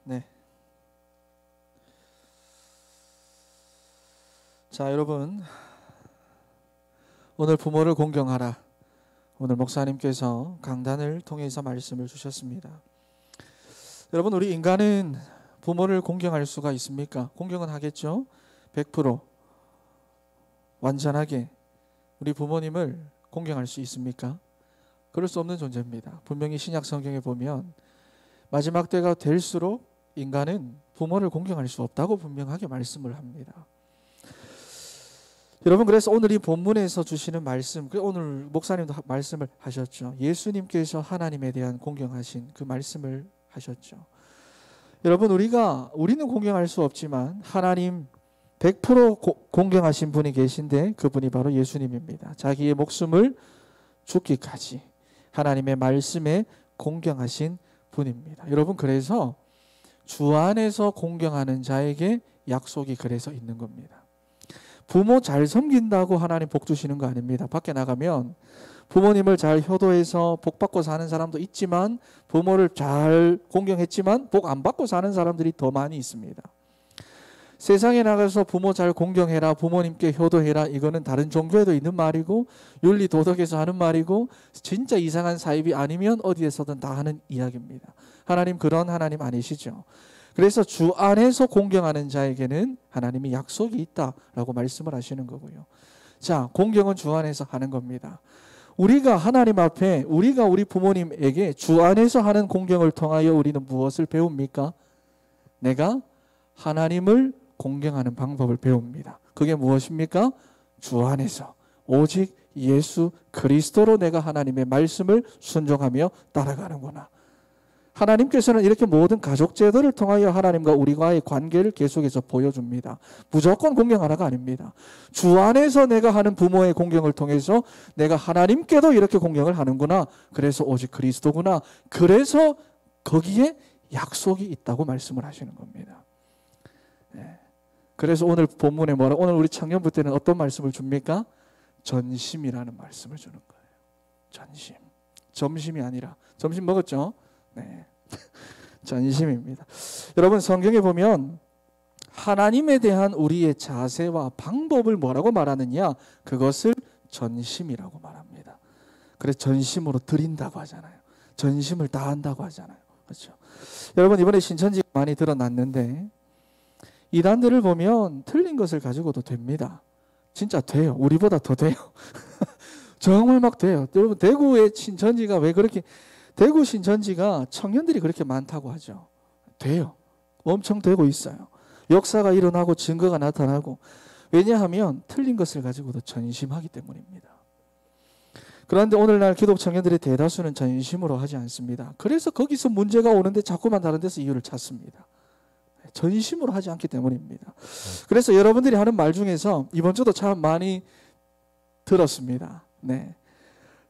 네. 자, 여러분, 오늘 부모를 공경하라. 오늘 목사님께서 강단을 통해서 말씀을 주셨습니다. 여러분, 우리 인간은 부모를 공경할 수가 있습니까? 공경은 하겠죠. 100% 완전하게 우리 부모님을 공경할 수 있습니까? 그럴 수 없는 존재입니다. 분명히 신약 성경에 보면 마지막 때가 될수록 인간은 부모를 공경할 수 없다고 분명하게 말씀을 합니다. 여러분, 그래서 오늘 이 본문에서 주시는 말씀, 오늘 목사님도 말씀을 하셨죠. 예수님께서 하나님에 대한 공경하신 그 말씀을 하셨죠. 여러분, 우리는 공경할 수 없지만 하나님 100% 공경하신 분이 계신데 그분이 바로 예수님입니다. 자기의 목숨을 죽기까지 하나님의 말씀에 공경하신 분입니다. 여러분, 그래서 주 안에서 공경하는 자에게 약속이 그래서 있는 겁니다. 부모 잘 섬긴다고 하나님 복 주시는 거 아닙니다. 밖에 나가면 부모님을 잘 효도해서 복 받고 사는 사람도 있지만, 부모를 잘 공경했지만 복 안 받고 사는 사람들이 더 많이 있습니다. 세상에 나가서 부모 잘 공경해라, 부모님께 효도해라, 이거는 다른 종교에도 있는 말이고 윤리 도덕에서 하는 말이고 진짜 이상한 사입이 아니면 어디에서든 다 하는 이야기입니다. 하나님 그런 하나님 아니시죠. 그래서 주 안에서 공경하는 자에게는 하나님이 약속이 있다라고 말씀을 하시는 거고요. 자, 공경은 주 안에서 하는 겁니다. 우리가 하나님 앞에, 우리가 우리 부모님에게 주 안에서 하는 공경을 통하여 우리는 무엇을 배웁니까? 내가 하나님을 공경하는 방법을 배웁니다. 그게 무엇입니까? 주 안에서 오직 예수 그리스도로 내가 하나님의 말씀을 순종하며 따라가는구나. 하나님께서는 이렇게 모든 가족 제도를 통하여 하나님과 우리와의 관계를 계속해서 보여줍니다. 무조건 공경하라가 아닙니다. 주 안에서 내가 하는 부모의 공경을 통해서 내가 하나님께도 이렇게 공경을 하는구나. 그래서 오직 그리스도구나. 그래서 거기에 약속이 있다고 말씀을 하시는 겁니다. 네. 그래서 오늘 본문에 오늘 우리 청년부 때는 어떤 말씀을 줍니까? 전심이라는 말씀을 주는 거예요. 전심. 점심이 아니라. 점심 먹었죠? 네. 전심입니다. 여러분, 성경에 보면 하나님에 대한 우리의 자세와 방법을 뭐라고 말하느냐? 그것을 전심이라고 말합니다. 그래서 전심으로 드린다고 하잖아요. 전심을 다한다고 하잖아요. 그렇죠? 여러분, 이번에 신천지가 많이 드러났는데 이단들을 보면 틀린 것을 가지고도 됩니다. 진짜 돼요. 우리보다 더 돼요. 정말 막 돼요. 여러분, 대구의 신천지가 왜 그렇게, 대구 신천지가 청년들이 그렇게 많다고 하죠. 돼요. 엄청 되고 있어요. 역사가 일어나고 증거가 나타나고. 왜냐하면 틀린 것을 가지고도 전심하기 때문입니다. 그런데 오늘날 기독 청년들의 대다수는 전심으로 하지 않습니다. 그래서 거기서 문제가 오는데 자꾸만 다른 데서 이유를 찾습니다. 전심으로 하지 않기 때문입니다. 그래서 여러분들이 하는 말 중에서 이번 주도 참 많이 들었습니다. 네.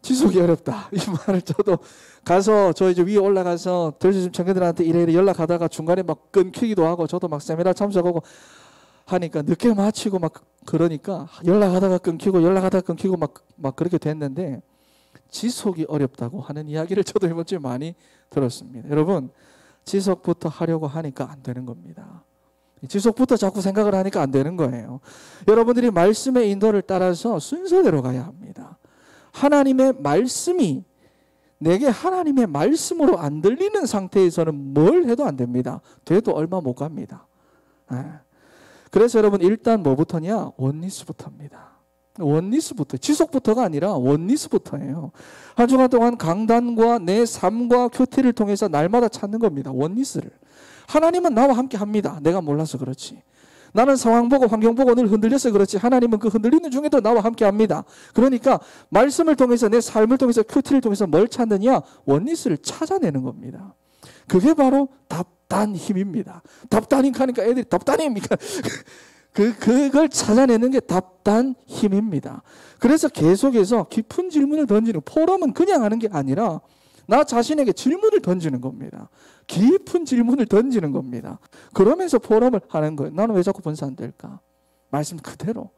지속이 어렵다. 이 말을 저도 가서 저 이제 위에 올라가서 들으신 청년들한테 이래 연락하다가 중간에 막 끊기기도 하고 저도 막 세미나 참석하고 하니까 늦게 마치고 막 그러니까 연락하다가 끊기고 막 그렇게 됐는데 지속이 어렵다고 하는 이야기를 저도 이번 주에 많이 들었습니다. 여러분, 지속부터 하려고 하니까 안 되는 겁니다. 지속부터 자꾸 생각을 하니까 안 되는 거예요. 여러분들이 말씀의 인도를 따라서 순서대로 가야 합니다. 하나님의 말씀이 내게 하나님의 말씀으로 안 들리는 상태에서는 뭘 해도 안 됩니다. 돼도 얼마 못 갑니다. 그래서 여러분, 일단 뭐부터냐? 원리스부터입니다. 원리스부터, 지속부터가 아니라 원리스부터예요. 한 주간 동안 강단과 내 삶과 큐티를 통해서 날마다 찾는 겁니다. 원리스를. 하나님은 나와 함께 합니다. 내가 몰라서 그렇지. 나는 상황 보고 환경 보고 늘 흔들려서 그렇지 하나님은 그 흔들리는 중에도 나와 함께 합니다. 그러니까 말씀을 통해서, 내 삶을 통해서, 큐티를 통해서 뭘 찾느냐? 원리스를 찾아내는 겁니다. 그게 바로 답단 힘입니다. 답단이니까 애들이 답단입니까? 그걸 찾아내는 게 답단 힘입니다. 그래서 계속해서 깊은 질문을 던지는, 포럼은 그냥 하는 게 아니라 나 자신에게 질문을 던지는 겁니다. 깊은 질문을 던지는 겁니다. 그러면서 포럼을 하는 거예요. 나는 왜 자꾸 번사 안 될까? 말씀 그대로.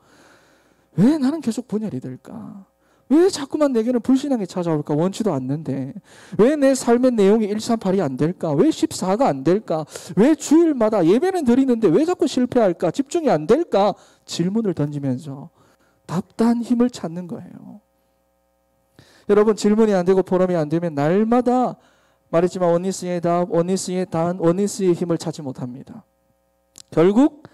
왜 나는 계속 분열이 될까? 왜 자꾸만 내게는 불신앙이 찾아올까? 원치도 않는데. 왜 내 삶의 내용이 138이 안 될까? 왜 14가 안 될까? 왜 주일마다 예배는 드리는데 왜 자꾸 실패할까? 집중이 안 될까? 질문을 던지면서 답답한 힘을 찾는 거예요. 여러분, 질문이 안 되고 포럼이 안 되면 날마다 말했지만 원니스의 답, 원니스의 단, 원니스의 힘을 찾지 못합니다. 결국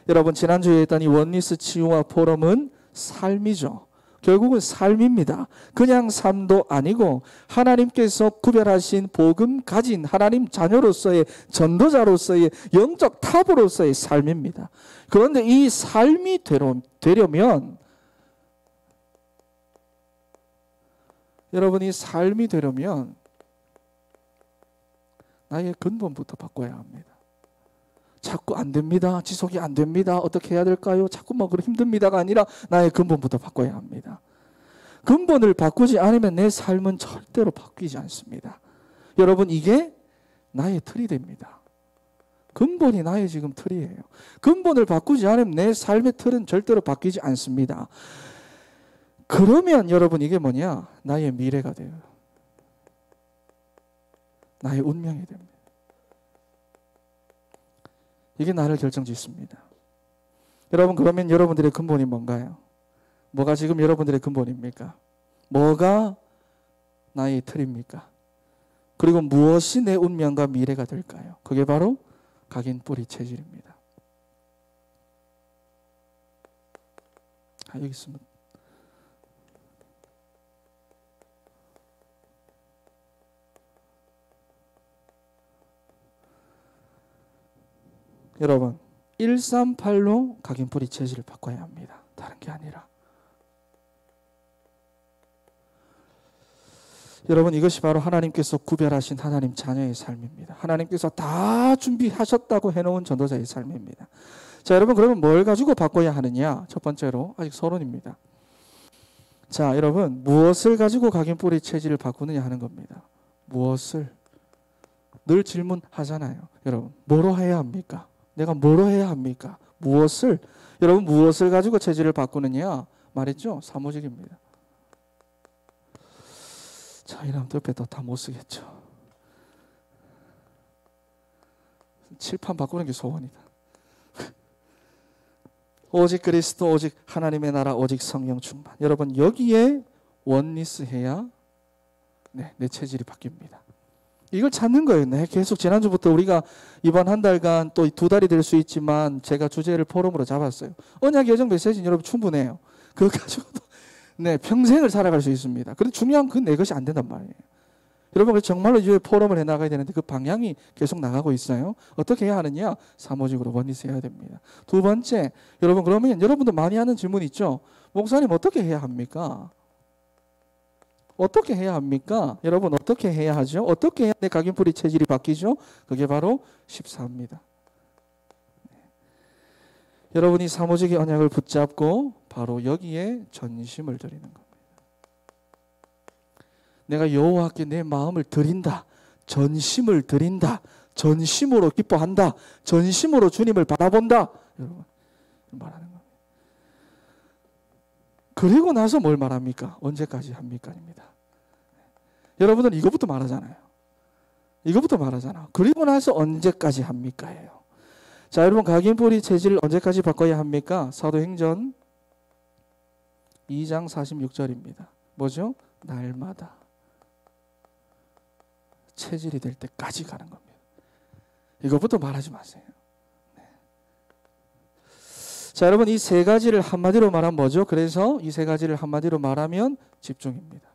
여러분, 지난주에 했던 이 원니스 치유와 포럼은 삶이죠. 결국은 삶입니다. 그냥 삶도 아니고 하나님께서 구별하신 복음 가진 하나님 자녀로서의 전도자로서의 영적 탑으로서의 삶입니다. 그런데 이 삶이 되려면 여러분이 삶이 되려면 나의 근본부터 바꿔야 합니다. 자꾸 안 됩니다. 지속이 안 됩니다. 어떻게 해야 될까요? 자꾸 뭐 그렇게 힘듭니다가 아니라 나의 근본부터 바꿔야 합니다. 근본을 바꾸지 않으면 내 삶은 절대로 바뀌지 않습니다. 여러분, 이게 나의 틀이 됩니다. 근본이 나의 지금 틀이에요. 근본을 바꾸지 않으면 내 삶의 틀은 절대로 바뀌지 않습니다. 그러면 여러분, 이게 뭐냐? 나의 미래가 돼요. 나의 운명이 됩니다. 이게 나를 결정짓습니다. 여러분, 그러면 여러분들의 근본이 뭔가요? 뭐가 지금 여러분들의 근본입니까? 뭐가 나의 틀입니까? 그리고 무엇이 내 운명과 미래가 될까요? 그게 바로 각인 뿌리 체질입니다. 여기 있습니다. 여러분, 138로 각인 뿌리 체질을 바꿔야 합니다. 다른 게 아니라. 여러분, 이것이 바로 하나님께서 구별하신 하나님 자녀의 삶입니다. 하나님께서 다 준비하셨다고 해놓은 전도자의 삶입니다. 자, 여러분, 그러면 뭘 가지고 바꿔야 하느냐? 첫 번째로 아직 서론입니다. 자, 여러분, 무엇을 가지고 각인 뿌리 체질을 바꾸느냐 하는 겁니다. 무엇을? 늘 질문하잖아요. 여러분, 뭐로 해야 합니까? 내가 뭐로 해야 합니까? 무엇을? 여러분, 무엇을 가지고 체질을 바꾸느냐? 말했죠? 사무직입니다. 자, 이러면 옆에 다 못 쓰겠죠. 칠판 바꾸는 게 소원이다. 오직 그리스도, 오직 하나님의 나라, 오직 성령 충만. 여러분, 여기에 원리스 해야 내 체질이 바뀝니다. 이걸 찾는 거예요. 계속 지난주부터 우리가 이번 한 달간 또 2달이 될 수 있지만 제가 주제를 포럼으로 잡았어요. 언약 여정 메시지는 여러분 충분해요. 그거 가지고도 평생을 살아갈 수 있습니다. 그런데 중요한 건 내 것이 안 된단 말이에요. 여러분, 정말로 이제 포럼을 해나가야 되는데 그 방향이 계속 나가고 있어요. 어떻게 해야 하느냐? 사모직으로 원리스 해야 됩니다. 두 번째, 여러분, 그러면 여러분도 많이 하는 질문 있죠? 목사님, 어떻게 해야 합니까? 어떻게 해야 합니까? 여러분, 어떻게 해야 하죠? 어떻게 해야 내 각인뿌리 체질이 바뀌죠? 그게 바로 14입니다. 여러분이 사모직의 언약을 붙잡고 바로 여기에 전심을 드리는 겁니다. 내가 여호와께 내 마음을 드린다. 전심을 드린다. 전심으로 기뻐한다. 전심으로 주님을 바라본다. 여러분, 말하는 겁니다. 그리고 나서 뭘 말합니까? 언제까지 합니까? 입니다. 여러분은 이거부터 말하잖아요. 이거부터 말하잖아. 그리고 나서 언제까지 합니까? 예요. 자, 여러분, 각인뿌리 체질을 언제까지 바꿔야 합니까? 사도행전 2장 46절입니다. 뭐죠? 날마다. 체질이 될 때까지 가는 겁니다. 이것부터 말하지 마세요. 네. 자, 여러분, 이 세 가지를 한마디로 말하면 뭐죠? 그래서 이 세 가지를 한마디로 말하면 집중입니다.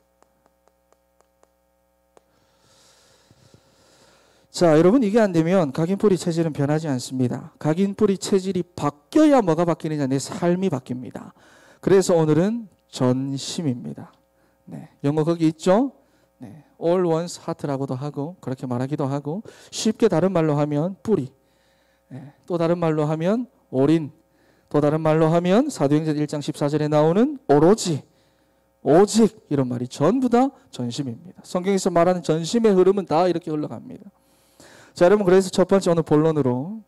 자, 여러분, 이게 안 되면 각인뿌리 체질은 변하지 않습니다. 각인뿌리 체질이 바뀌어야 뭐가 바뀌느냐? 내 삶이 바뀝니다. 그래서 오늘은 전심입니다. 네, 영어 거기 있죠? 네, all one's heart라고도 하고 그렇게 말하기도 하고 쉽게 다른 말로 하면 뿌리, 네, 또 다른 말로 하면 올인, 또 다른 말로 하면 사도행전 1장 14절에 나오는 오로지, 오직 이런 말이 전부 다 전심입니다. 성경에서 말하는 전심의 흐름은 다 이렇게 흘러갑니다. 자, 여러분, 그래서 첫 번째 오늘 본론으로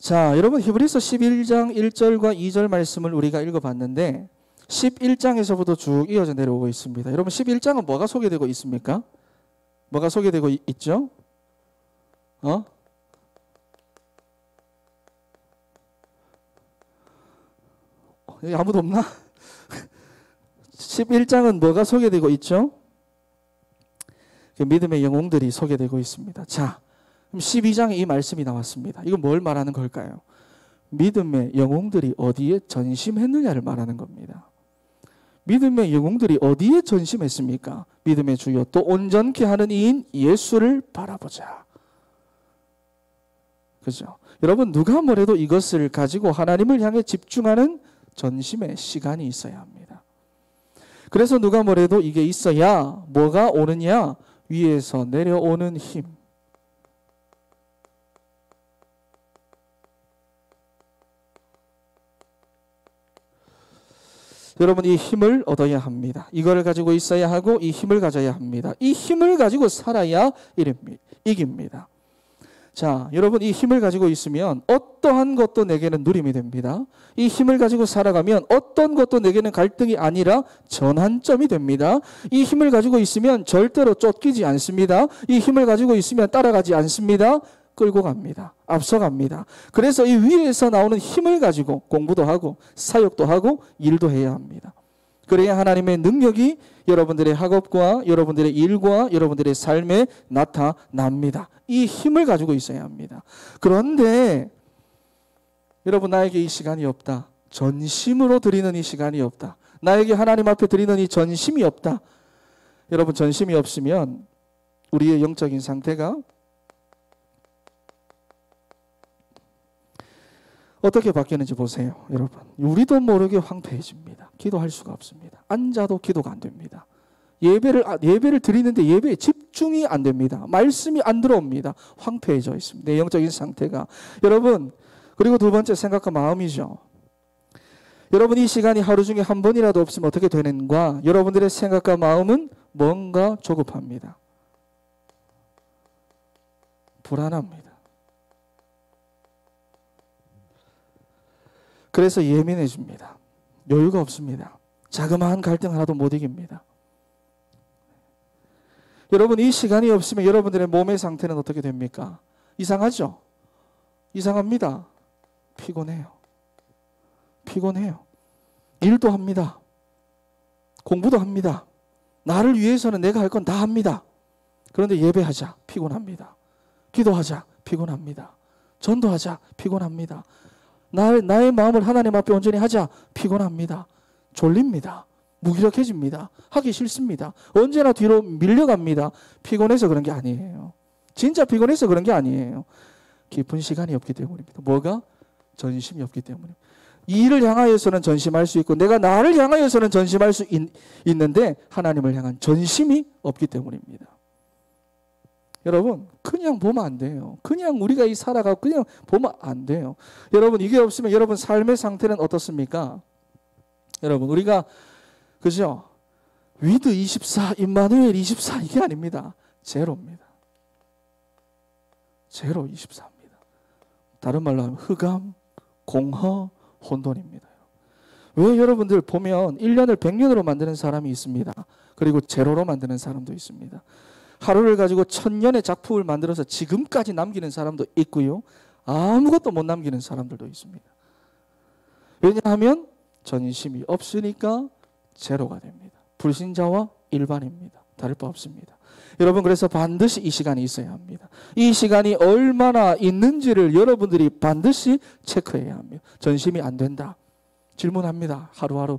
자, 여러분 히브리서 11장 1절과 2절 말씀을 우리가 읽어봤는데 11장에서부터 쭉 이어져 내려오고 있습니다. 여러분 11장은 뭐가 소개되고 있습니까? 뭐가 소개되고 있죠? 여기 아무도 없나? 11장은 뭐가 소개되고 있죠? 믿음의 영웅들이 소개되고 있습니다. 자, 그럼 12장에 이 말씀이 나왔습니다. 이건 뭘 말하는 걸까요? 믿음의 영웅들이 어디에 전심했느냐를 말하는 겁니다. 믿음의 영웅들이 어디에 전심했습니까? 믿음의 주여 또 온전케 하는 이인 예수를 바라보자. 그죠? 여러분 누가 뭐래도 이것을 가지고 하나님을 향해 집중하는 전심의 시간이 있어야 합니다. 그래서 누가 뭐래도 이게 있어야 뭐가 오느냐? 위에서 내려오는 힘. 여러분 이 힘을 얻어야 합니다. 이거를 가지고 있어야 하고 이 힘을 가져야 합니다. 이 힘을 가지고 살아야 이깁니다. 자, 여러분 이 힘을 가지고 있으면 어떠한 것도 내게는 누림이 됩니다. 이 힘을 가지고 살아가면 어떤 것도 내게는 갈등이 아니라 전환점이 됩니다. 이 힘을 가지고 있으면 절대로 쫓기지 않습니다. 이 힘을 가지고 있으면 따라가지 않습니다. 끌고 갑니다. 앞서갑니다. 그래서 이 위에서 나오는 힘을 가지고 공부도 하고 사역도 하고 일도 해야 합니다. 그래야 하나님의 능력이 여러분들의 학업과 여러분들의 일과 여러분들의 삶에 나타납니다. 이 힘을 가지고 있어야 합니다. 그런데 여러분 나에게 이 시간이 없다. 전심으로 드리는 이 시간이 없다. 나에게 하나님 앞에 드리는 이 전심이 없다. 여러분 전심이 없으면 우리의 영적인 상태가 어떻게 바뀌는지 보세요. 여러분 우리도 모르게 황폐해집니다. 기도할 수가 없습니다. 앉아도 기도가 안 됩니다. 예배를 드리는데 예배에 집중이 안 됩니다. 말씀이 안 들어옵니다. 황폐해져 있습니다. 내 영적인 상태가. 여러분 그리고 두 번째 생각과 마음이죠. 여러분 이 시간이 하루 중에 한 번이라도 없으면 어떻게 되는가? 여러분들의 생각과 마음은 뭔가 조급합니다. 불안합니다. 그래서 예민해집니다. 여유가 없습니다. 자그마한 갈등 하나도 못 이깁니다. 여러분 이 시간이 없으면 여러분들의 몸의 상태는 어떻게 됩니까? 이상하죠? 이상합니다. 피곤해요. 일도 합니다. 공부도 합니다. 나를 위해서는 내가 할 건 다 합니다. 그런데 예배하자 피곤합니다. 기도하자 피곤합니다. 전도하자 피곤합니다. 나의 마음을 하나님 앞에 온전히 하자 피곤합니다. 졸립니다. 무기력해집니다. 하기 싫습니다. 언제나 뒤로 밀려갑니다. 피곤해서 그런 게 아니에요. 진짜 피곤해서 그런 게 아니에요. 깊은 시간이 없기 때문입니다. 뭐가? 전심이 없기 때문입니다. 이 일을 향하여서는 전심할 수 있고 내가 나를 향하여서는 전심할 수 있는데 하나님을 향한 전심이 없기 때문입니다. 여러분 그냥 보면 안 돼요. 그냥 우리가 살아가고 그냥 보면 안 돼요. 여러분 이게 없으면 여러분 삶의 상태는 어떻습니까? 여러분 우리가 그죠? 위드 24, 임마누엘 24 이게 아닙니다. 제로입니다. 제로 24입니다. 다른 말로 하면 흑암, 공허, 혼돈입니다. 왜 여러분들 보면 1년을 100년으로 만드는 사람이 있습니다. 그리고 제로로 만드는 사람도 있습니다. 하루를 가지고 1000년의 작품을 만들어서 지금까지 남기는 사람도 있고요. 아무것도 못 남기는 사람들도 있습니다. 왜냐하면 전심이 없으니까 제로가 됩니다. 불신자와 일반입니다. 다를 바 없습니다. 여러분 그래서 반드시 이 시간이 있어야 합니다. 이 시간이 얼마나 있는지를 여러분들이 반드시 체크해야 합니다. 전심이 안 된다. 질문합니다. 하루하루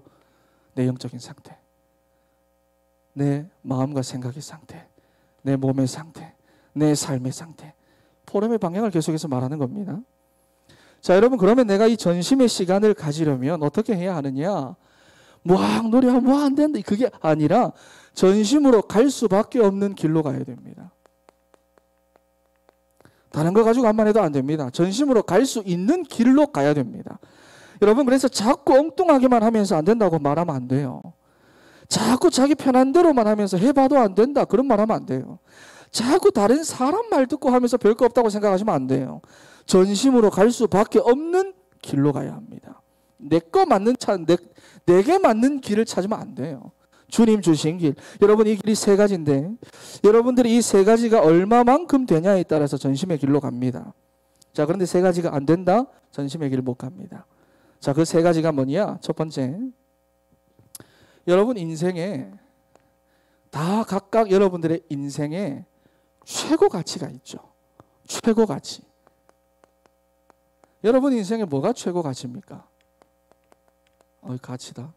내 영적인 상태, 내 마음과 생각의 상태, 내 몸의 상태, 내 삶의 상태. 포럼의 방향을 계속해서 말하는 겁니다. 자, 여러분 그러면 내가 이 전심의 시간을 가지려면 어떻게 해야 하느냐? 막 노력하면 뭐 안 된다. 그게 아니라 전심으로 갈 수밖에 없는 길로 가야 됩니다. 다른 거 가지고 암만 해도 안 됩니다. 전심으로 갈 수 있는 길로 가야 됩니다. 여러분 그래서 자꾸 엉뚱하게만 하면서 안 된다고 말하면 안 돼요. 자꾸 자기 편한 대로만 하면서 해봐도 안 된다. 그런 말 하면 안 돼요. 자꾸 다른 사람 말 듣고 하면서 별거 없다고 생각하시면 안 돼요. 전심으로 갈 수밖에 없는 길로 가야 합니다. 내게 맞는 길을 찾으면 안 돼요. 주님 주신 길. 여러분, 이 길이 세 가지인데 여러분들이 이 세 가지가 얼마만큼 되냐에 따라서 전심의 길로 갑니다. 자, 그런데 세 가지가 안 된다? 전심의 길을 못 갑니다. 자, 그 세 가지가 뭐냐? 첫 번째, 여러분 인생에 다 각각 여러분들의 인생에 최고 가치가 있죠. 최고 가치. 여러분 인생에 뭐가 최고 가치입니까? 가치다.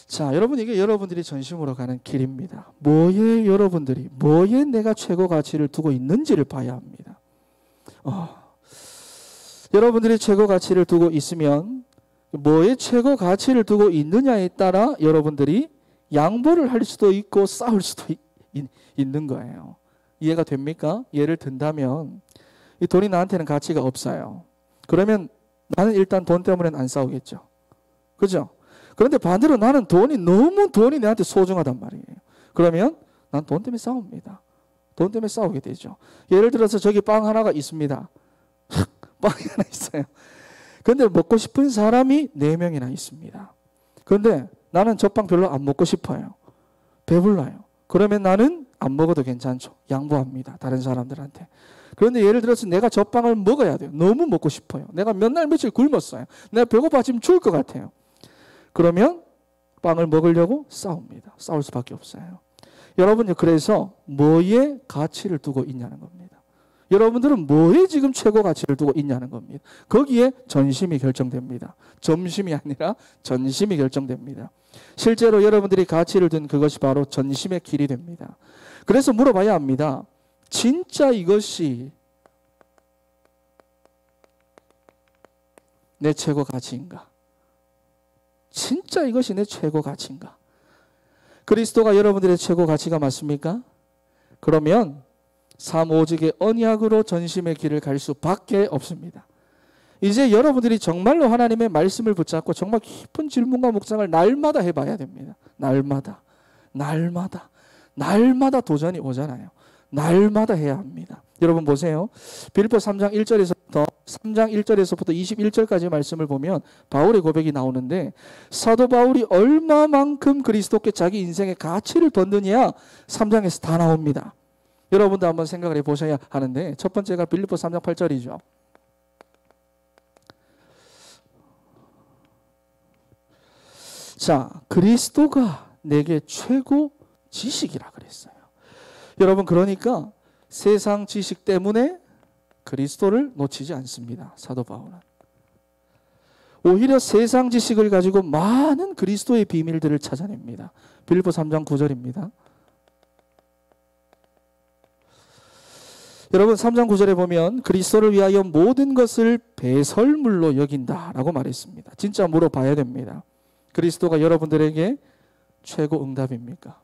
자, 여러분, 이게 여러분들이 전심으로 가는 길입니다. 뭐에 내가 최고 가치를 두고 있는지를 봐야 합니다. 여러분들이 최고 가치를 두고 있으면 뭐에 최고 가치를 두고 있느냐에 따라 여러분들이 양보를 할 수도 있고 싸울 수도 있는 거예요. 이해가 됩니까? 예를 든다면 이 돈이 나한테는 가치가 없어요. 그러면 나는 일단 돈 때문에는 안 싸우겠죠. 그죠? 그런데 반대로 나는 돈이 내한테 소중하단 말이에요. 그러면 난 돈 때문에 싸웁니다. 돈 때문에 싸우게 되죠. 예를 들어서 저기 빵 하나가 있습니다. 빵이 하나 있어요. 그런데 먹고 싶은 사람이 4명이나 있습니다. 그런데 나는 저 빵 별로 안 먹고 싶어요. 배불러요. 그러면 나는 안 먹어도 괜찮죠. 양보합니다. 다른 사람들한테. 그런데 예를 들어서 내가 저 빵을 먹어야 돼요. 너무 먹고 싶어요. 내가 몇 날 며칠 굶었어요. 내가 배고파지면 죽을 것 같아요. 그러면 빵을 먹으려고 싸웁니다. 싸울 수밖에 없어요. 여러분이 그래서 뭐에 가치를 두고 있냐는 겁니다. 여러분들은 뭐에 지금 최고 가치를 두고 있냐는 겁니다. 거기에 전심이 결정됩니다. 점심이 아니라 전심이 결정됩니다. 실제로 여러분들이 가치를 둔 그것이 바로 전심의 길이 됩니다. 그래서 물어봐야 합니다. 진짜 이것이 내 최고 가치인가? 진짜 이것이 내 최고 가치인가? 그리스도가 여러분들의 최고 가치가 맞습니까? 그러면 삶 오직의 언약으로 전심의 길을 갈 수밖에 없습니다. 이제 여러분들이 정말로 하나님의 말씀을 붙잡고 정말 깊은 질문과 묵상을 날마다 해봐야 됩니다. 날마다 도전이 오잖아요. 날마다 해야 합니다. 여러분 보세요. 빌립보 3장 1절에서부터 21절까지 말씀을 보면 바울의 고백이 나오는데 사도 바울이 얼마만큼 그리스도께 자기 인생의 가치를 뒀느냐 3장에서 다 나옵니다. 여러분도 한번 생각을 해보셔야 하는데 첫 번째가 빌립보 3장 8절이죠. 자, 그리스도가 내게 최고 지식이라 그랬어요. 여러분, 그러니까 세상 지식 때문에 그리스도를 놓치지 않습니다. 사도 바울은. 오히려 세상 지식을 가지고 많은 그리스도의 비밀들을 찾아냅니다. 빌립보 3장 9절입니다. 여러분 3장 9절에 보면 그리스도를 위하여 모든 것을 배설물로 여긴다라고 말했습니다. 진짜 물어봐야 됩니다. 그리스도가 여러분들에게 최고 응답입니까?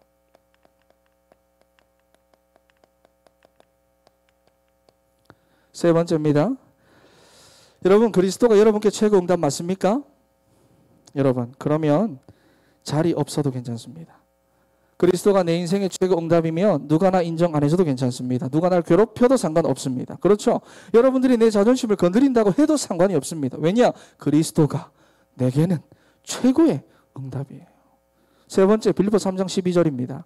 세 번째입니다. 여러분 그리스도가 여러분께 최고 응답 맞습니까? 여러분 그러면 자리 없어도 괜찮습니다. 그리스도가 내 인생의 최고 응답이면 누가 나 인정 안 해줘도 괜찮습니다. 누가 날 괴롭혀도 상관없습니다. 그렇죠? 여러분들이 내 자존심을 건드린다고 해도 상관이 없습니다. 왜냐? 그리스도가 내게는 최고의 응답이에요. 세 번째 빌립보 3장 12절입니다.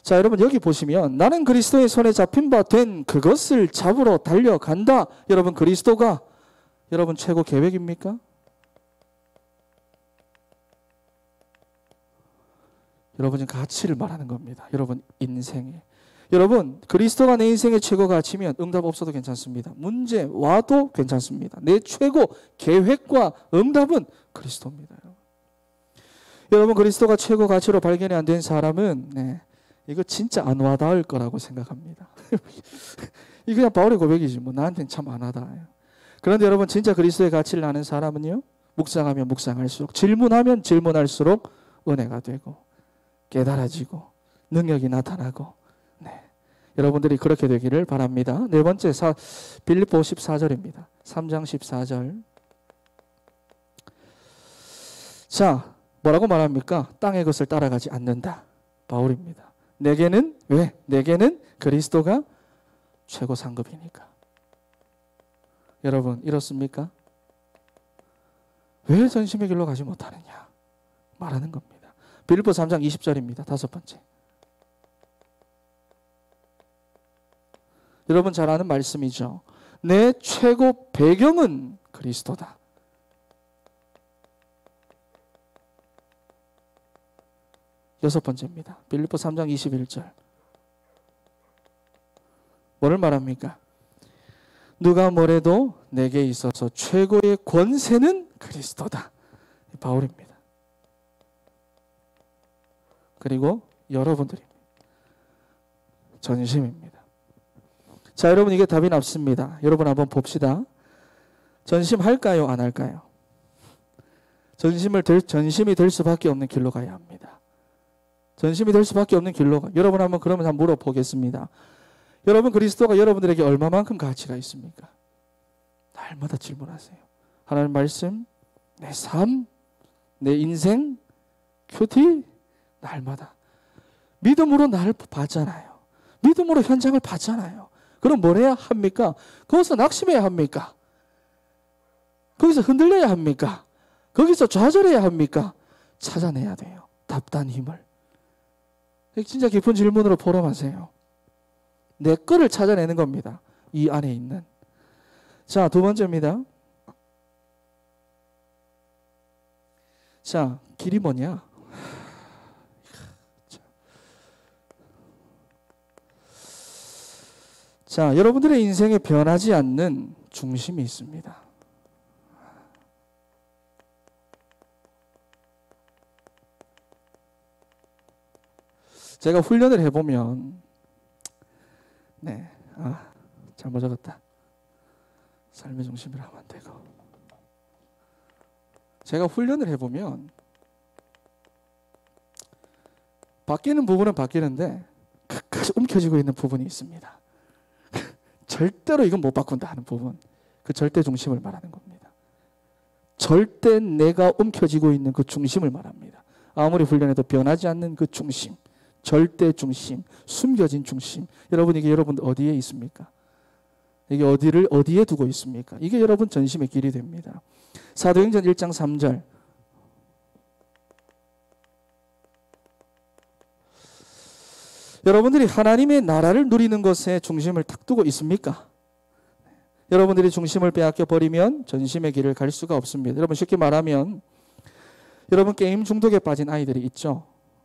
자, 여러분 여기 보시면 나는 그리스도의 손에 잡힌 바 된 그것을 잡으러 달려간다. 여러분 그리스도가 여러분 최고 계획입니까? 여러분 지금 가치를 말하는 겁니다. 여러분 인생에. 여러분 그리스도가 내 인생의 최고 가치면 응답 없어도 괜찮습니다. 문제 와도 괜찮습니다. 내 최고 계획과 응답은 그리스도입니다. 여러분 그리스도가 최고 가치로 발견이 안 된 사람은 이거 진짜 안 와닿을 거라고 생각합니다. 이거 그냥 바울의 고백이지 뭐 나한테는 참 안 와닿아요. 그런데 여러분 진짜 그리스도의 가치를 아는 사람은요 묵상하면 묵상할수록 질문하면 질문할수록 은혜가 되고 깨달아지고 능력이 나타나고 여러분들이 그렇게 되기를 바랍니다. 네 번째 빌립보 14절입니다. 3장 14절. 자, 뭐라고 말합니까? 땅의 것을 따라가지 않는다. 바울입니다. 내게는 왜? 내게는 그리스도가 최고 상급이니까. 여러분 이렇습니까? 왜 전심의 길로 가지 못하느냐 말하는 겁니다. 빌립보 3장 20절입니다. 다섯 번째. 여러분 잘 아는 말씀이죠. 내 최고 배경은 그리스도다. 여섯 번째입니다. 빌립보 3장 21절. 뭐를 말합니까? 누가 뭐래도 내게 있어서 최고의 권세는 그리스도다. 바울입니다. 그리고 여러분들입니다. 전심입니다. 자, 여러분 이게 답이 나왔습니다. 여러분 한번 봅시다. 전심할까요? 안 할까요? 전심이 될 수밖에 없는 길로 가야 합니다. 전심이 될 수밖에 없는 길로 가. 여러분 한번 그러면 한번 물어보겠습니다. 여러분 그리스도가 여러분들에게 얼마만큼 가치가 있습니까? 날마다 질문하세요. 하나님 말씀, 내 삶, 내 인생, 큐티 날마다 믿음으로 나를 봤잖아요. 믿음으로 현장을 봤잖아요. 그럼 뭘 해야 합니까? 거기서 낙심해야 합니까? 거기서 흔들려야 합니까? 거기서 좌절해야 합니까? 찾아내야 돼요. 답단 힘을. 진짜 깊은 질문으로 포럼하세요. 내 거를 찾아내는 겁니다. 이 안에 있는. 자, 두 번째입니다. 자, 길이 뭐냐? 자, 여러분들의 인생에 변하지 않는 중심이 있습니다. 제가 훈련을 해보면 잘못 적었다. 삶의 중심이라 하면 안 되고. 제가 훈련을 해보면 바뀌는 부분은 바뀌는데 끝까지 움켜쥐고 있는 부분이 있습니다. 절대로 이건 못 바꾼다 하는 부분. 그 절대 중심을 말하는 겁니다. 절대 내가 움켜쥐고 있는 그 중심을 말합니다. 아무리 훈련해도 변하지 않는 그 중심. 절대 중심, 숨겨진 중심. 여러분 이게 여러분 어디에 있습니까? 이게 어디에 두고 있습니까? 이게 여러분 전심의 길이 됩니다. 사도행전 1장 3절. 여러분들이 하나님의 나라를 누리는 것에 중심을 탁 두고 있습니까? 여러분들이 중심을 빼앗겨 버리면 전심의 길을 갈 수가 없습니다. 여러분 쉽게 말하면 여러분 게임 중독에 빠진 아이들이 있죠.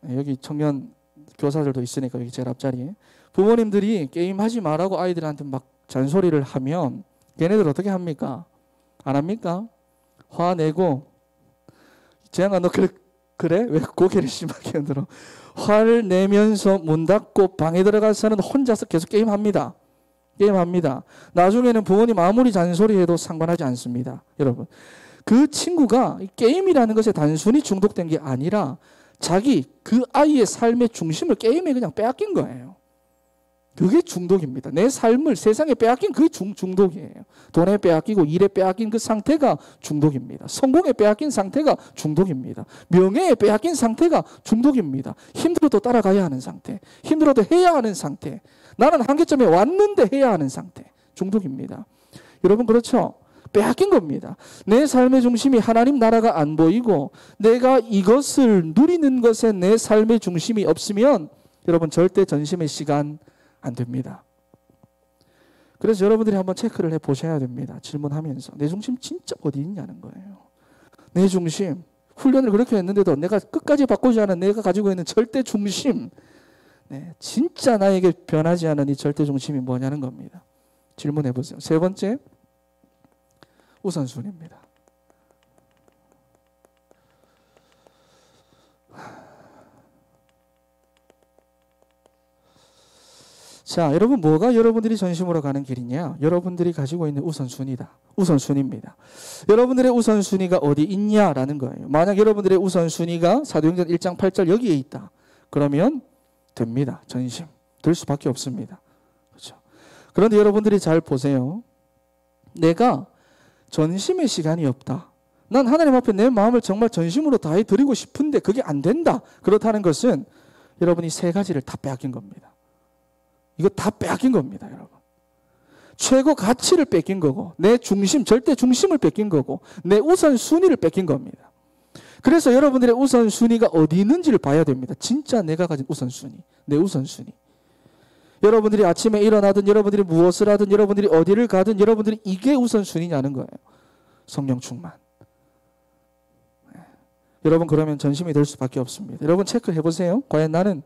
여기 청년 교사들도 있으니까 여기 제일 앞자리에 부모님들이 게임하지 말라고 아이들한테 막 잔소리를 하면 걔네들 어떻게 합니까? 안 합니까? 화내고 재영아 너 그래? 왜 고개를 심하게 흔들어? 화를 내면서 문 닫고 방에 들어가서는 혼자서 계속 게임합니다. 나중에는 부모님 아무리 잔소리해도 상관하지 않습니다. 여러분 그 친구가 게임이라는 것에 단순히 중독된 게 아니라 그 아이의 삶의 중심을 게임에 그냥 빼앗긴 거예요. 그게 중독입니다. 내 삶을 세상에 빼앗긴 그게 중독이에요. 돈에 빼앗기고 일에 빼앗긴 그 상태가 중독입니다. 성공에 빼앗긴 상태가 중독입니다. 명예에 빼앗긴 상태가 중독입니다. 힘들어도 따라가야 하는 상태. 힘들어도 해야 하는 상태. 나는 한계점에 왔는데 해야 하는 상태. 중독입니다. 여러분 그렇죠? 빼앗긴 겁니다. 내 삶의 중심이 하나님 나라가 안 보이고 내가 이것을 누리는 것에 내 삶의 중심이 없으면 여러분 절대 전심의 시간 안 됩니다. 그래서 여러분들이 한번 체크를 해보셔야 됩니다. 질문하면서 내 중심 진짜 어디 있냐는 거예요. 내 중심. 훈련을 그렇게 했는데도 내가 끝까지 바꾸지 않은 내가 가지고 있는 절대 중심. 진짜 나에게 변하지 않은 이 절대 중심이 뭐냐는 겁니다. 질문해 보세요. 세 번째. 우선순위입니다. 자, 여러분 뭐가 여러분들이 전심으로 가는 길이냐? 여러분들이 가지고 있는 우선순위입니다. 여러분들의 우선순위가 어디 있냐라는 거예요. 만약 여러분들의 우선순위가 사도행전 1장 8절 여기에 있다. 그러면 됩니다. 전심. 될 수밖에 없습니다. 그렇죠? 그런데 여러분들이 잘 보세요. 내가 전심의 시간이 없다. 난 하나님 앞에 내 마음을 정말 전심으로 다해 드리고 싶은데 그게 안 된다. 그렇다는 것은 여러분이 세 가지를 다 빼앗긴 겁니다. 이거 다 빼앗긴 겁니다, 여러분. 최고 가치를 뺏긴 거고, 내 중심, 절대 중심을 뺏긴 거고, 내 우선순위를 뺏긴 겁니다. 그래서 여러분들의 우선순위가 어디 있는지를 봐야 됩니다. 진짜 내가 가진 우선순위, 내 우선순위. 여러분들이 아침에 일어나든, 여러분들이 무엇을 하든, 여러분들이 어디를 가든, 여러분들이 이게 우선순위냐는 거예요. 성령 충만. 여러분 그러면 전심이 될 수밖에 없습니다. 여러분 체크해 보세요. 과연 나는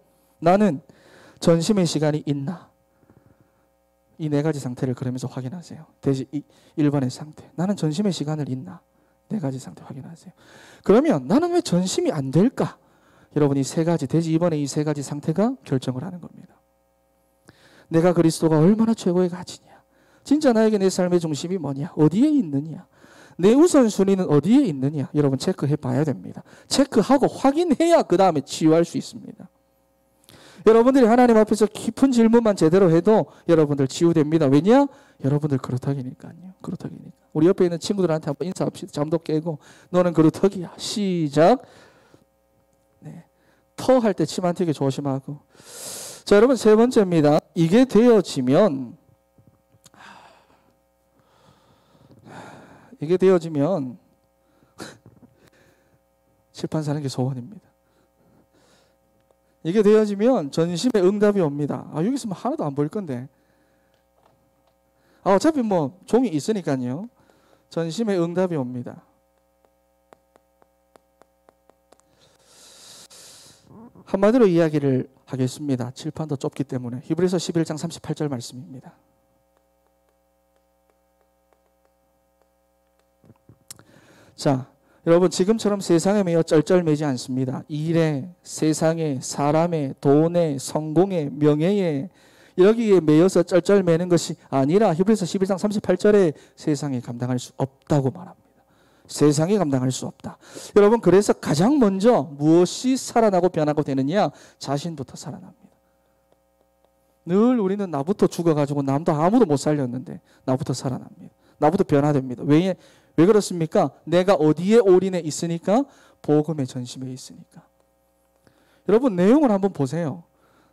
전심의 시간이 있나? 이 네 가지 상태를 그러면서 확인하세요. 대지 1번의 상태. 나는 전심의 시간을 있나? 네 가지 상태 확인하세요. 그러면 나는 왜 전심이 안 될까? 여러분 이 세 가지, 대지 2번의 이 세 가지 상태가 결정을 하는 겁니다. 내가 그리스도가 얼마나 최고의 가치냐? 진짜 나에게 내 삶의 중심이 뭐냐? 어디에 있느냐? 내 우선순위는 어디에 있느냐? 여러분 체크해 봐야 됩니다. 체크하고 확인해야 그 다음에 치유할 수 있습니다. 여러분들이 하나님 앞에서 깊은 질문만 제대로 해도 여러분들 치유됩니다. 왜냐? 여러분들 그루터기니까요. 그루터기니까. 우리 옆에 있는 친구들한테 한번 인사합시다. 잠도 깨고 너는 그루터기야. 시작. 네. 터 할 때 침 안 튀게 조심하고. 자, 여러분 세 번째입니다. 이게 되어지면 칠판 사는 게 소원입니다. 이게 되어지면 전심의 응답이 옵니다. 여기 있으면 하나도 안 보일 건데. 어차피 뭐 종이 있으니까요. 전심의 응답이 옵니다. 한마디로 이야기를 하겠습니다. 칠판도 좁기 때문에. 히브리서 11장 38절 말씀입니다. 자, 여러분 지금처럼 세상에 매여 쩔쩔매지 않습니다. 일에, 세상에, 사람에, 돈에, 성공에, 명예에 여기에 매여서 쩔쩔매는 것이 아니라 히브리서 11장 38절에 세상에 감당할 수 없다고 말합니다. 세상에 감당할 수 없다. 여러분 그래서 가장 먼저 무엇이 살아나고 변하고 되느냐? 자신부터 살아납니다. 늘 우리는 나부터 죽어가지고 남도 아무도 못 살렸는데 나부터 살아납니다. 나부터 변화됩니다. 왜 그렇습니까? 내가 어디에 올인해 있으니까? 복음의 전심에 있으니까. 여러분 내용을 한번 보세요.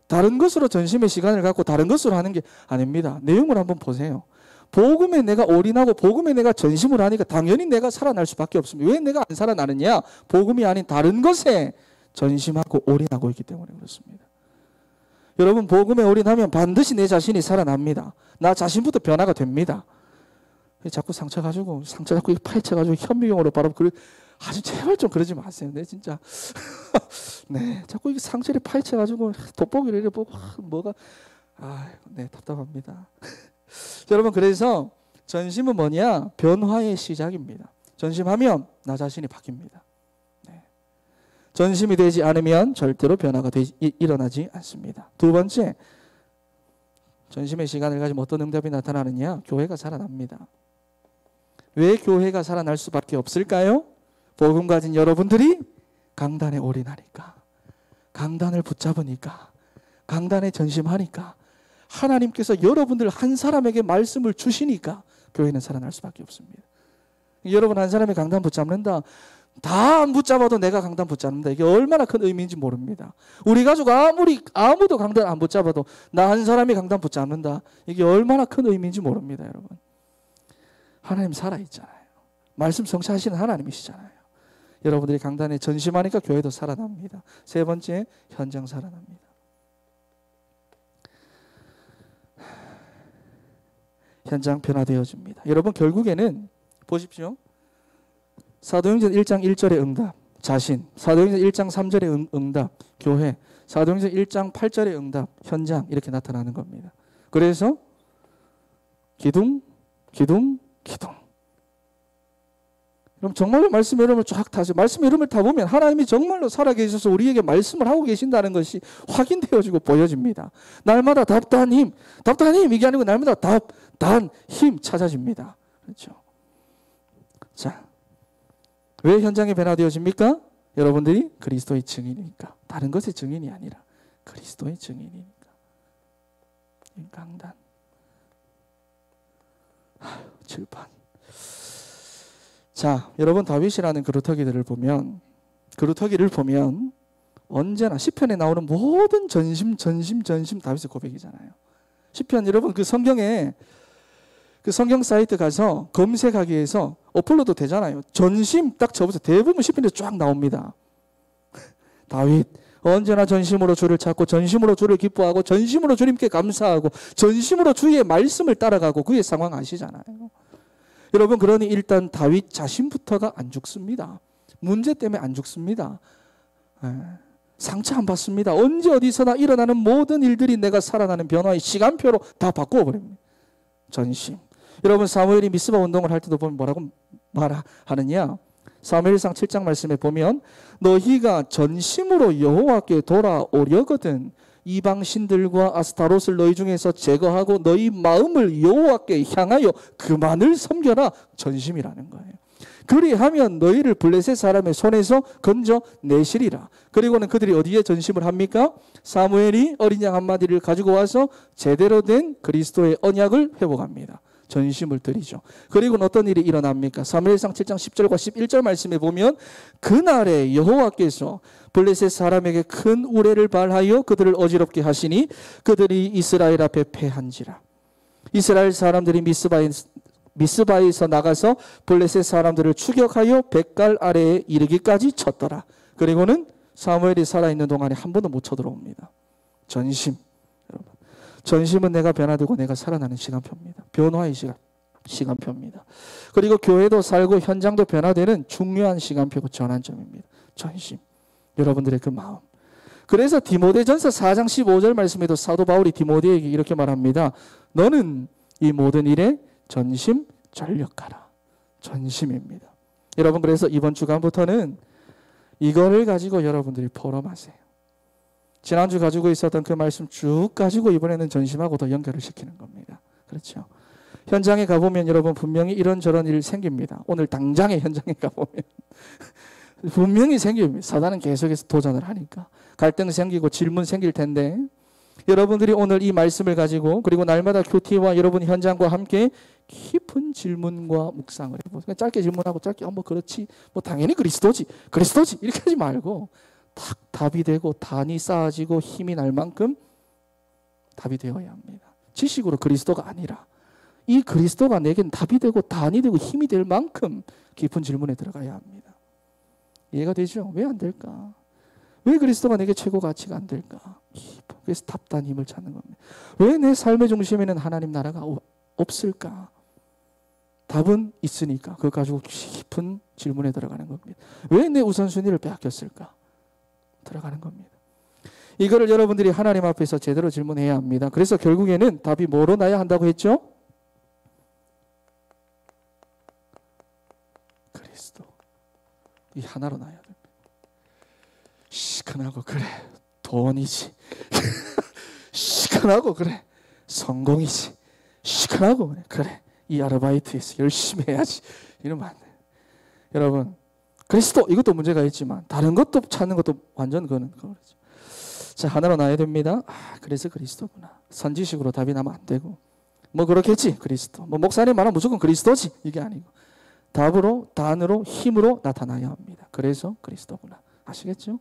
다른 것으로 전심의 시간을 갖고 다른 것으로 하는 게 아닙니다. 내용을 한번 보세요. 복음에 내가 올인하고 복음에 내가 전심을 하니까 당연히 내가 살아날 수밖에 없습니다. 왜 내가 안 살아나느냐? 복음이 아닌 다른 것에 전심하고 올인하고 있기 때문에 그렇습니다. 여러분 복음에 올인하면 반드시 내 자신이 살아납니다. 나 자신부터 변화가 됩니다. 자꾸 상처 자꾸 파헤쳐가지고 현미경으로 바로 아주 제발 좀 그러지 마세요. 네 진짜 네 자꾸 이게 상처를 파헤쳐가지고 돋보기를 이렇게 보고 뭐가 네 답답합니다. 여러분 그래서 전심은 뭐냐? 변화의 시작입니다. 전심하면 나 자신이 바뀝니다. 네. 전심이 되지 않으면 절대로 변화가 일어나지 않습니다. 두 번째, 전심의 시간을 가지면 어떤 응답이 나타나느냐? 교회가 살아납니다. 왜 교회가 살아날 수밖에 없을까요? 복음 가진 여러분들이 강단에 올인하니까, 강단을 붙잡으니까, 강단에 전심하니까, 하나님께서 여러분들 한 사람에게 말씀을 주시니까 교회는 살아날 수밖에 없습니다. 여러분 한 사람이 강단 붙잡는다. 다 안 붙잡아도 내가 강단 붙잡는다. 이게 얼마나 큰 의미인지 모릅니다. 우리 가족 아무도 강단 안 붙잡아도 나 한 사람이 강단 붙잡는다. 이게 얼마나 큰 의미인지 모릅니다, 여러분. 하나님 살아있잖아요. 말씀 성취하시는 하나님이시잖아요. 여러분들이 강단에 전심하니까 교회도 살아납니다. 세 번째, 현장 살아납니다. 현장 변화되어집니다. 여러분 결국에는 보십시오. 사도행전 1장 1절의 응답, 자신. 사도행전 1장 3절의 응답, 교회. 사도행전 1장 8절의 응답, 현장. 이렇게 나타나는 겁니다. 그래서 기둥. 그럼 정말로 말씀의 이름을 쫙 타세요. 말씀의 이름을 타보면 하나님이 정말로 살아계셔서 우리에게 말씀을 하고 계신다는 것이 확인되어지고 보여집니다. 날마다 답단 힘 이게 아니고 날마다 답단 힘 찾아집니다. 그렇죠? 자, 왜 현장이 변화되어집니까? 여러분들이 그리스도의 증인이니까. 다른 것의 증인이 아니라 그리스도의 증인이니까. 강단. 칠판. 자, 여러분 다윗이라는 그루터기를 보면 언제나 시편에 나오는 모든 전심 다윗의 고백이잖아요. 시편 여러분 그 성경에 그 성경 사이트 가서 검색하기 위해서 어플로도 되잖아요. 전심 딱 쳐보세요. 대부분 시편에 쫙 나옵니다. 다윗 언제나 전심으로 주를 찾고 전심으로 주를 기뻐하고 전심으로 주님께 감사하고 전심으로 주의 말씀을 따라가고 그의 상황 아시잖아요. 여러분 그러니 일단 다윗 자신부터가 안 죽습니다. 문제 때문에 안 죽습니다. 상처 안 받습니다. 언제 어디서나 일어나는 모든 일들이 내가 살아나는 변화의 시간표로 다 바꾸어 버립니다. 전심. 여러분 사무엘이 미스바 운동을 할 때도 보면 뭐라고 말하느냐? 사무엘상 7장 말씀에 보면 너희가 전심으로 여호와께 돌아오려거든 이방 신들과 아스타롯을 너희 중에서 제거하고 너희 마음을 여호와께 향하여 그만을 섬겨라. 전심이라는 거예요. 그리하면 너희를 블레셋 사람의 손에서 건져 내시리라. 그리고는 그들이 어디에 전심을 합니까? 사무엘이 어린 양 한 마디를 가지고 와서 제대로 된 그리스도의 언약을 회복합니다. 전심을 드리죠. 그리고는 어떤 일이 일어납니까? 사무엘상 7장 10절과 11절 말씀에 보면 그날에 여호와께서 블레셋 사람에게 큰 우레를 발하여 그들을 어지럽게 하시니 그들이 이스라엘 앞에 패한지라. 이스라엘 사람들이 미스바에서 나가서 블레셋 사람들을 추격하여 뱃갈 아래에 이르기까지 쳤더라. 그리고는 사무엘이 살아있는 동안에 한 번도 못 쳐들어옵니다. 전심. 여러분, 전심은 내가 변화되고 내가 살아나는 시간표입니다. 변화의 시간표입니다. 그리고 교회도 살고 현장도 변화되는 중요한 시간표고 전환점입니다. 전심. 여러분들의 그 마음. 그래서 디모데전서 4장 15절 말씀에도 사도 바울이 디모데에게 이렇게 말합니다. 너는 이 모든 일에 전심 전력하라. 전심입니다. 여러분 그래서 이번 주간부터는 이거를 가지고 여러분들이 포럼하세요. 지난주 가지고 있었던 그 말씀 쭉 가지고 이번에는 전심하고 더 연결을 시키는 겁니다. 그렇죠? 현장에 가보면 여러분 분명히 이런저런 일 생깁니다. 오늘 당장에 현장에 가보면 분명히 생깁니다. 사단은 계속해서 도전을 하니까 갈등 생기고 질문 생길 텐데 여러분들이 오늘 이 말씀을 가지고 그리고 날마다 큐티와 여러분 현장과 함께 깊은 질문과 묵상을 해보세요. 짧게 질문하고 짧게 뭐 그렇지 뭐 당연히 그리스도지 이렇게 하지 말고 딱 답이 되고 단이 쌓아지고 힘이 날 만큼 답이 되어야 합니다. 지식으로 그리스도가 아니라 이 그리스도가 내겐 답이 되고 단이 되고 힘이 될 만큼 깊은 질문에 들어가야 합니다. 이해가 되죠? 왜 안 될까? 왜 그리스도가 내게 최고 가치가 안 될까? 그래서 답단 힘을 찾는 겁니다. 왜 내 삶의 중심에는 하나님 나라가 없을까? 답은 있으니까 그거 가지고 깊은 질문에 들어가는 겁니다. 왜 내 우선순위를 빼앗겼을까? 들어가는 겁니다. 이거를 여러분들이 하나님 앞에서 제대로 질문해야 합니다. 그래서 결국에는 답이 뭐로 나야 한다고 했죠? 그리스도. 이 하나로 나야 됩니다. 시큰하고 그래 돈이지 시큰하고 그래 성공이지 시큰하고 그래 이 아르바이트에서 열심히 해야지 이러면 안 돼요. 여러분 그리스도 이것도 문제가 있지만 다른 것도 찾는 것도 완전 그거죠. 자 하나로 나야 됩니다. 그래서 그리스도구나. 선지식으로 답이 나면 안 되고 뭐 그렇겠지 그리스도 뭐 목사님 말하면 무조건 그리스도지 이게 아니고 답으로 단으로 힘으로 나타나야 합니다. 그래서 그리스도구나. 아시겠죠?